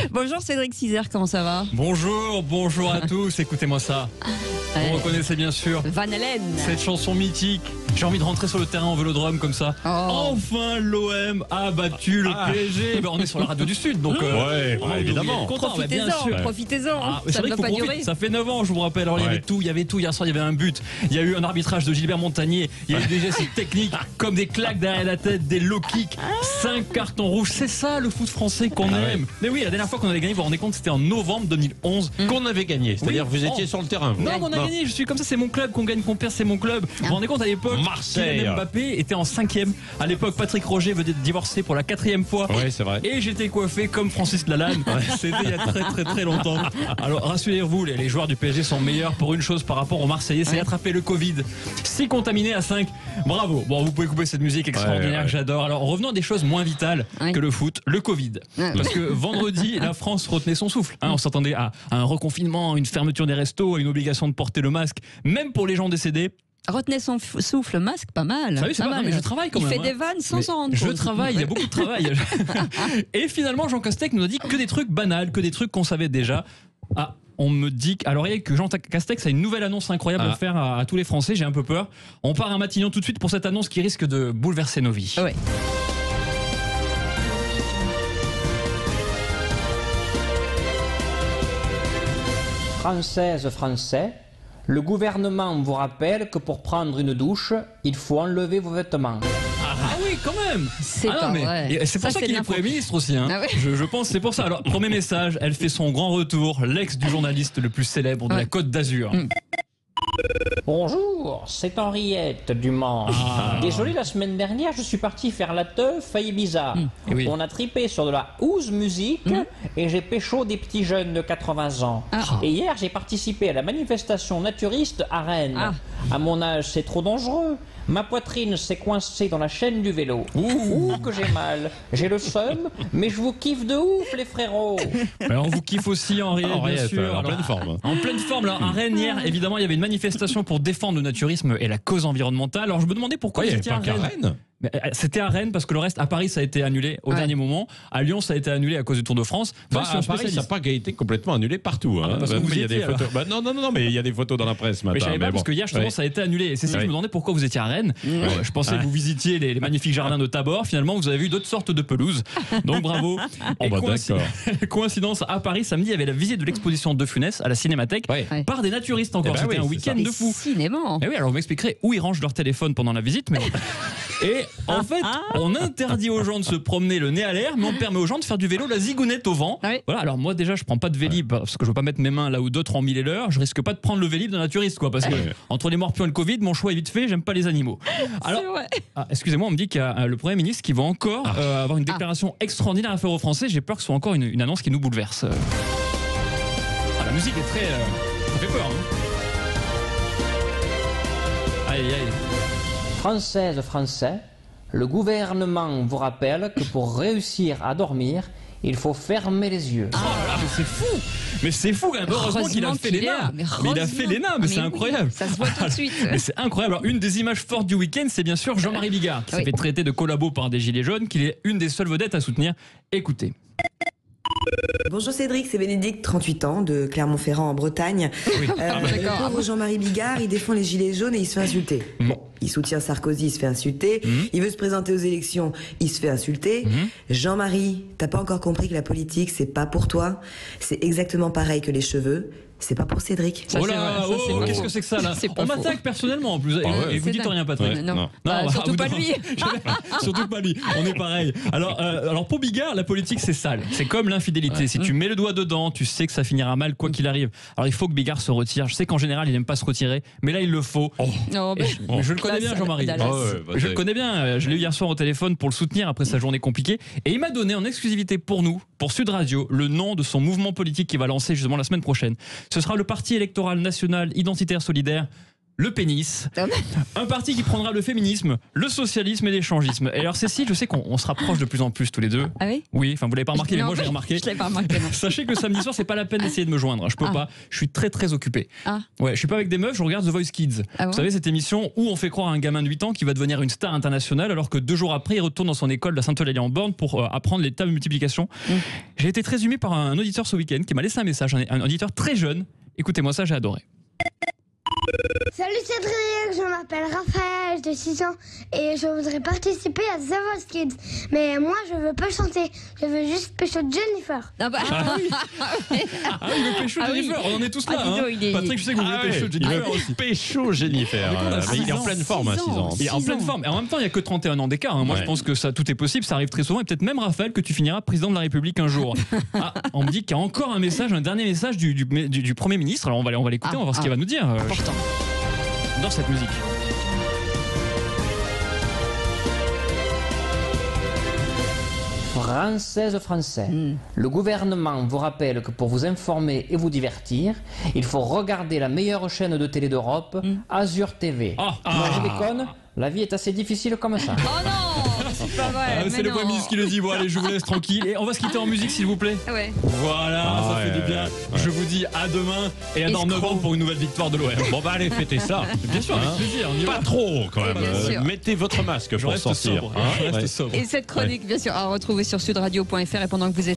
Bonjour Cédric Cizer, comment ça va? Bonjour à tous, écoutez-moi ça. Vous reconnaissez bien sûr Van Halen. cette chanson mythique. J'ai envie de rentrer sur le terrain en vélodrome comme ça. Enfin l'OM a battu le PSG. On est sur la radio du Sud, donc évidemment. Profitez-en. C'est Ça vrai ne qu'il va faut pas durer. profiter. Ça fait 9 ans, je vous rappelle. Alors il y avait tout. Hier soir, il y avait un but. Il y a eu un arbitrage de Gilbert Montagnier. Il y a eu des gestes techniques comme des claques derrière la tête, des low kicks, 5 cartons rouges. C'est ça le foot français qu'on aime. Mais oui, la dernière fois qu'on avait gagné, vous vous rendez compte, c'était en novembre 2011 qu'on avait gagné. C'est-à-dire vous étiez sur le terrain. Vous. Non, on a gagné. Je suis comme ça, c'est mon club. Qu'on gagne, qu'on perd, c'est mon club. Vous vous rendez compte, à l'époque, Marseille. Kylian Mbappé était en 5e. À l'époque, Patrick Roger venait de divorcer pour la 4e fois. Oui, c'est vrai. Et j'étais coiffé comme Francis Lalanne. C'était il y a très longtemps. Alors rassurez-vous, les joueurs du PSG sont meilleurs pour une chose par rapport aux Marseillais, c'est attraper le Covid. 6 contaminés à 5. Bravo. Bon, vous pouvez couper cette musique extraordinaire que j'adore. Alors revenons à des choses moins vitales que le foot, le Covid. Parce que vendredi, la France retenait son souffle. On s'attendait à un reconfinement, une fermeture des restos, à une obligation de porter le masque, même pour les gens décédés. Retenez son souffle, masque, pas mal. Ça, oui, c'est pas mal, mais je travaille quand Il même. fait des vannes sans s'en rendre compte. Je travaille, il y a beaucoup de travail. Et finalement, Jean Castex nous a dit que des trucs banals, que des trucs qu'on savait déjà. On me dit à l'oreille que Jean Castex a une nouvelle annonce incroyable à faire à tous les Français. J'ai un peu peur. On part à Matignon tout de suite pour cette annonce qui risque de bouleverser nos vies. Ouais. Françaises, Français, le gouvernement vous rappelle que pour prendre une douche, il faut enlever vos vêtements. Ah oui, quand même. C'est pas vrai. C'est pour ça qu'il est Premier ministre aussi. Je pense c'est pour ça. Alors, premier message, elle fait son grand retour, l'ex du journaliste le plus célèbre de la Côte d'Azur. Bonjour, c'est Henriette du Mans. Désolé, la semaine dernière, je suis parti faire la teuf à Ibiza. Oui. On a tripé sur de la house music et j'ai pécho des petits jeunes de 80 ans. Et hier, j'ai participé à la manifestation naturiste à Rennes. À mon âge, c'est trop dangereux. Ma poitrine s'est coincée dans la chaîne du vélo. Ouh, que j'ai mal. J'ai le seum, mais je vous kiffe de ouf, les frérots. Alors, on vous kiffe aussi, Henriette, bien sûr. En pleine forme. En pleine forme. Alors, à Rennes, hier, évidemment, il y avait une manifestation pour défendre le naturisme et la cause environnementale. Alors, je me demandais pourquoi Il il n'y avait pas qu'à Rennes. C'était à Rennes parce que le reste, à Paris, ça a été annulé au dernier moment. À Lyon, ça a été annulé à cause du Tour de France. À Paris, ça n'a pas été complètement annulé partout. Parce que vous il y a des étiez, photos. Non, mais il y a des photos dans la presse ce matin. Mais je savais pas parce que hier, justement, ça a été annulé. Et c'est ça que je me demandais pourquoi vous étiez à Rennes. Je pensais que vous visitiez les magnifiques jardins de Tabor. Finalement, vous avez vu d'autres sortes de pelouses. Donc bravo. Coïncidence, à Paris, samedi, il y avait la visite de l'exposition de Funès à la Cinémathèque par des naturistes encore. C'était un week-end de fou. Cinéma. Et oui, alors vous m'expliquerez où ils rangent leur téléphone pendant la visite. Mais... Et en fait, on interdit aux gens de se promener le nez à l'air, mais on permet aux gens de faire du vélo la zigounette au vent. Voilà, alors moi déjà, je prends pas de Vélib parce que je veux pas mettre mes mains là où d'autres ont mis les leurs. Je risque pas de prendre le Vélib d'un naturiste, quoi, parce que entre les morpions et le Covid, mon choix est vite fait. J'aime pas les animaux. Alors, excusez-moi, on me dit qu'il y a le Premier ministre qui va encore avoir une déclaration extraordinaire à faire aux Français. J'ai peur que ce soit encore une annonce qui nous bouleverse. La musique est très, ça fait peur. Aïe. Françaises, Français, le gouvernement vous rappelle que pour réussir à dormir, il faut fermer les yeux. Oh là là, mais c'est fou! Mais c'est fou, heureusement qu'il a fait l'ENA. Mais il a fait l'ENA, mais c'est incroyable. Ça se voit tout de suite. Mais c'est incroyable. Alors, une des images fortes du week-end, c'est bien sûr Jean-Marie Bigard, qui s'est fait traiter de collabo par des gilets jaunes, qu'il est une des seules vedettes à soutenir. Écoutez. Bonjour Cédric, c'est Bénédicte, 38 ans, de Clermont-Ferrand en Bretagne. Le pauvre Jean-Marie Bigard, il défend les gilets jaunes et il se fait insulter. Bon, il soutient Sarkozy, il se fait insulter. Il veut se présenter aux élections, il se fait insulter. Jean-Marie, t'as pas encore compris que la politique, c'est pas pour toi. C'est exactement pareil que les cheveux. C'est pas pour Cédric. Oh là, qu'est-ce que c'est que ça là? On m'attaque personnellement en plus. Et vous dites rien, Patrick? Non, surtout pas lui. Surtout pas lui. On est pareil. Alors pour Bigard, la politique c'est sale. C'est comme l'infidélité. Si tu mets le doigt dedans, tu sais que ça finira mal quoi qu'il arrive. Alors il faut que Bigard se retire. Je sais qu'en général il n'aime pas se retirer, mais là il le faut. Mais je le connais bien, Jean-Marie. Je le connais bien. Je l'ai eu hier soir au téléphone pour le soutenir après sa journée compliquée. Et il m'a donné en exclusivité pour nous, pour Sud Radio, le nom de son mouvement politique qui va lancer justement la semaine prochaine. Ce sera le Parti électoral national identitaire solidaire. le pénis. Un parti qui prendra le féminisme, le socialisme et l'échangisme. Et alors Cécile, je sais qu'on se rapproche de plus en plus tous les deux. Ah oui ? Oui, enfin vous l'avez pas remarqué, mais moi j'ai remarqué. Je l'ai pas remarqué, non. Sachez que le samedi soir, c'est pas la peine d'essayer de me joindre. Je peux pas. Je suis très très occupé. Ouais, je suis pas avec des meufs, je regarde The Voice Kids. Ah bon ? Vous savez, cette émission où on fait croire à un gamin de 8 ans qui va devenir une star internationale alors que 2 jours après, il retourne dans son école de Sainte-Eulalie-en-Borne pour apprendre les tables de multiplication. J'ai été très ému par un auditeur ce week-end qui m'a laissé un message, un auditeur très jeune. Écoutez-moi ça, j'ai adoré. Salut Cédric, je m'appelle Raphaël, j'ai 6 ans et je voudrais participer à The Voice Kids. Mais moi je veux pas chanter, je veux juste pécho Jennifer. Ah bah. Il veut pécho Jennifer, on en est tous là. Patrick, je sais que vous voulez pécho Jennifer aussi. Pécho Jennifer. Mais il est en pleine forme à 6 ans. Il est en pleine forme. Et en même temps, il n'y a que 31 ans d'écart. Moi, je pense que ça, tout est possible, ça arrive très souvent. Et peut-être même, Raphaël, que tu finiras président de la République un jour. On me dit qu'il y a encore un message, un dernier message du Premier ministre. Alors on va l'écouter, on va voir ce qu'il va nous dire. Important. Dans cette musique. Françaises, Français, le gouvernement vous rappelle que pour vous informer et vous divertir, il faut regarder la meilleure chaîne de télé d'Europe, Azure TV. Moi je déconne, la vie est assez difficile comme ça. Oh non, c'est pas vrai. C'est le Premier ministre qui le dit. Bon allez, je vous laisse tranquille. Et on va se quitter en musique s'il vous plaît. Ouais. Voilà, ça fait du bien. Je vous dis à demain et à dans 9 ans pour une nouvelle victoire de l'OM. Bon bah allez, fêtez ça. Bien sûr, avec plaisir. Pas trop quand même. Mettez votre masque pour sortir. Je reste sobre. Et cette chronique, bien sûr, à retrouver sur sudradio.fr et pendant que vous êtes